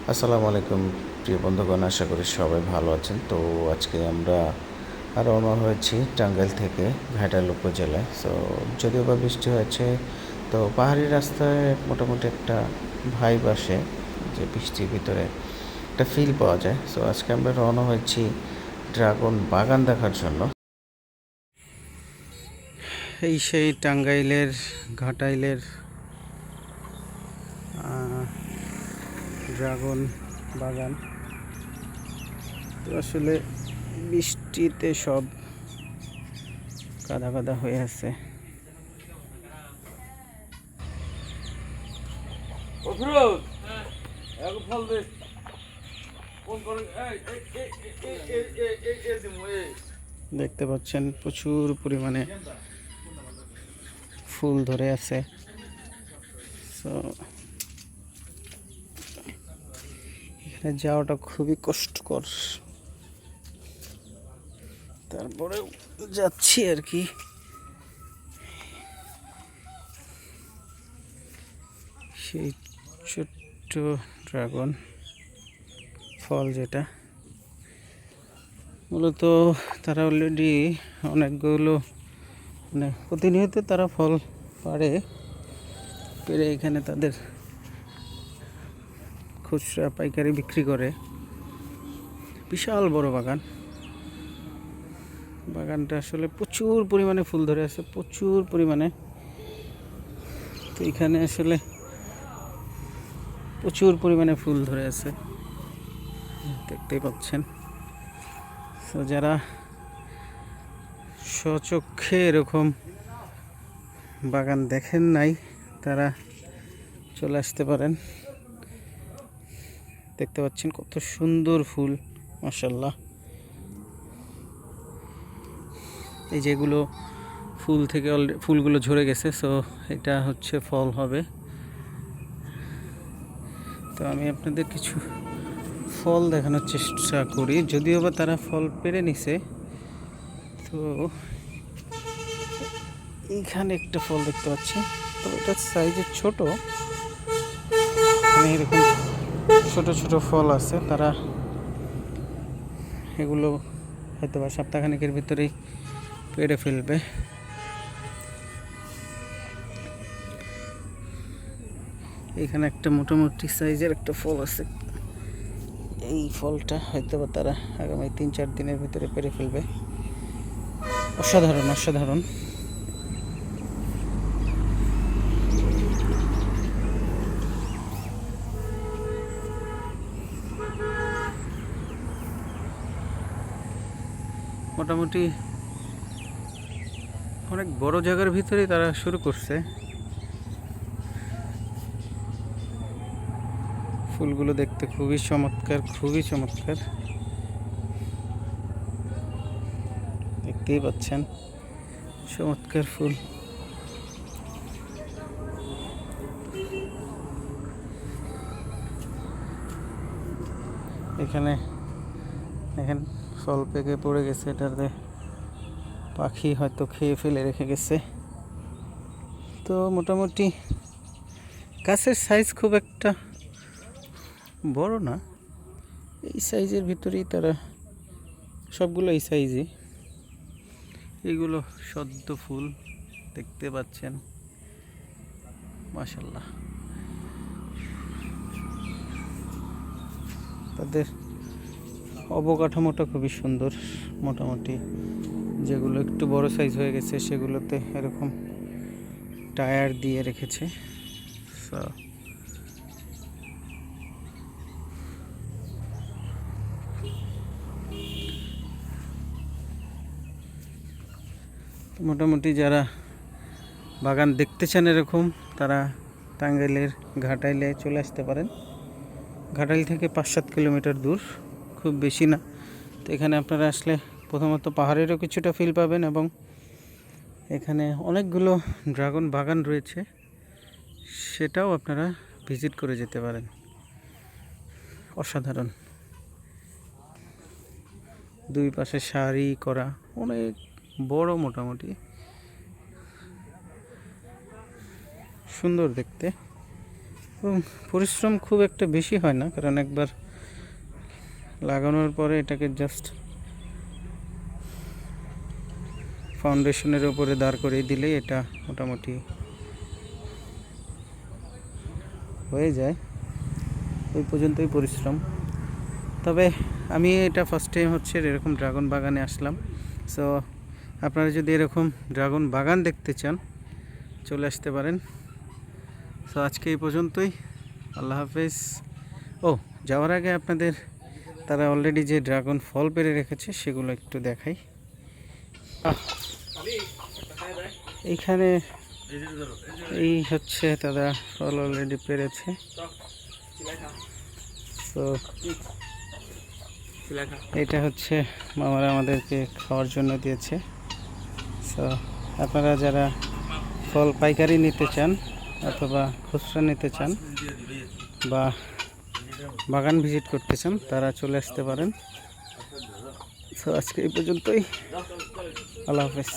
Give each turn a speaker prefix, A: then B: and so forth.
A: আসসালামু আলাইকুম প্রিয় বন্ধুগণ, আশা করি সবাই ভালো আছেন। তো আজকে আমরা রওনা হয়েছি টাঙ্গাইল থেকে ঘাটাইল উপজেলায়। যদিও বা বৃষ্টি হয়েছে, তো পাহাড়ি রাস্তায় মোটামুটি একটা ভাইব আসে, যে বৃষ্টির ভিতরে একটা ফিল পাওয়া যায়। আজকে আমরা রওনা হয়েছি ড্রাগন বাগান দেখার জন্য। এই সেই টাঙ্গাইলের ঘাটাইলের ড্রাগন বাগান। তো আসলে বৃষ্টিতে সব কাদা কাদা হয়ে আছে। দেখতে পাচ্ছেন প্রচুর পরিমাণে ফুল ধরে আছে। এখানে যাওয়াটা খুবই কষ্টকর, তারপরেও যাচ্ছি আর কি। সেই ছোট্ট ড্রাগন ফল, যেটা মূলত তারা অলরেডি অনেকগুলো প্রতিনিয়ত তারা ফল পেরে এখানে তাদের খুচরা পাইকারি বিক্রি করে। বিশাল বড় বাগানটা আসলে প্রচুর পরিমাণে ফুল ধরে আছে, প্রচুর পরিমাণে। তো এখানে আসলে প্রচুর পরিমাণে ফুল ধরে আছে, দেখতেই পাচ্ছেন। তো যারা স্বচক্ষে এরকম বাগান দেখেন নাই, তারা চলে আসতে পারেন। দেখতে পাচ্ছেন কত সুন্দর ফুল, মাশাআল্লাহ। এই যেগুলো ফুল থেকে ফুলগুলো ঝরে গেছে, এটা হচ্ছে ফল হবে। তো আমি আপনাদের কিছু ফল দেখানোর চেষ্টা করি, যদিও বা তারা ফল পেরে নিছে। তো এইখানে একটা ফল দেখতে পাচ্ছি, তো এটা সাইজে ছোট। এরকম ছোট ছোট ফল আছে, তারা এগুলো হয়তো বা সপ্তাহখানেকের ভিতরেই পেড়ে ফেলবে। এখানে একটা মোটামুটি সাইজের একটা ফল আছে, এই ফলটা হয়তো বা তারা আগামী 3-4 দিনের ভিতরে পেরে ফেলবে। অসাধারণ অসাধারণ। মোটামুটি অনেক বড় জায়গার ভিতরেই তারা শুরু করছে। ফুলগুলো দেখতে খুবই চমৎকার, খুবই চমৎকার, দেখতেই পাচ্ছেন চমৎকার ফুল। এখানে দেখেন ফল পেকে পড়ে গেছে, এটাতে পাখি হয়তো খেয়ে ফেলে রেখে গেছে। তো মোটামুটি গাছের সাইজ খুব একটা বড় না, এই সাইজের ভিতরেই তারা সবগুলো এই সাইজই। এগুলো সদ্য ফুল, দেখতে পাচ্ছেন, মাশাআল্লাহ। তাদের অবকাঠামোটা খুবই সুন্দর। মোটামুটি যেগুলো একটু বড় সাইজ হয়ে গেছে, সেগুলোতে এরকম টায়ার দিয়ে রেখেছে। মোটামুটি যারা বাগান দেখতে চান এরকম, তারা টাঙ্গাইলের ঘাটাইলে চলে আসতে পারেন। ঘাটাইল থেকে 5-7 কিলোমিটার দূর, খুব বেশি না। তো এখানে আপনারা আসলে প্রথমত পাহাড়েরও কিছুটা ফিল পাবেন, এবং এখানে অনেকগুলো ড্রাগন বাগান রয়েছে, সেটাও আপনারা ভিজিট করে যেতে পারেন। অসাধারণ, দুই পাশে সারি করা, অনেক বড়, মোটামুটি সুন্দর দেখতে। এবং পরিশ্রম খুব একটা বেশি হয় না, কারণ একবার লাগানোর পরে এটাকে জাস্ট ফাউন্ডেশনের উপরে দাঁড় করিয়ে দিলেই এটা মোটামুটি হয়ে যায়। ওই পর্যন্তই পরিশ্রম। তবে আমি এটা ফার্স্ট টাইম হচ্ছে এরকম ড্রাগন বাগানে আসলাম। সো আপনারা যদি এরকম ড্রাগন বাগান দেখতে চান চলে আসতে পারেন। সো আজকে এই পর্যন্তই, আল্লাহ হাফেজ। ও, যাওয়ার আগে আপনাদের তারা অলরেডি যে ড্রাগন ফল পেরে রেখেছে সেগুলো একটু দেখাই। এইখানে এই হচ্ছে তারা ফল অলরেডি পেরেছে। তো এটা হচ্ছে মামারা আমাদেরকে খাওয়ার জন্য দিয়েছে। সো আপনারা যারা ফল পাইকারি নিতে চান অথবা খুচরা নিতে চান বা বাগান ভিজিট করতে চান তারা চলে আসতে পারেন। সো আজকে এই পর্যন্তই, আল্লাহ হাফেজ।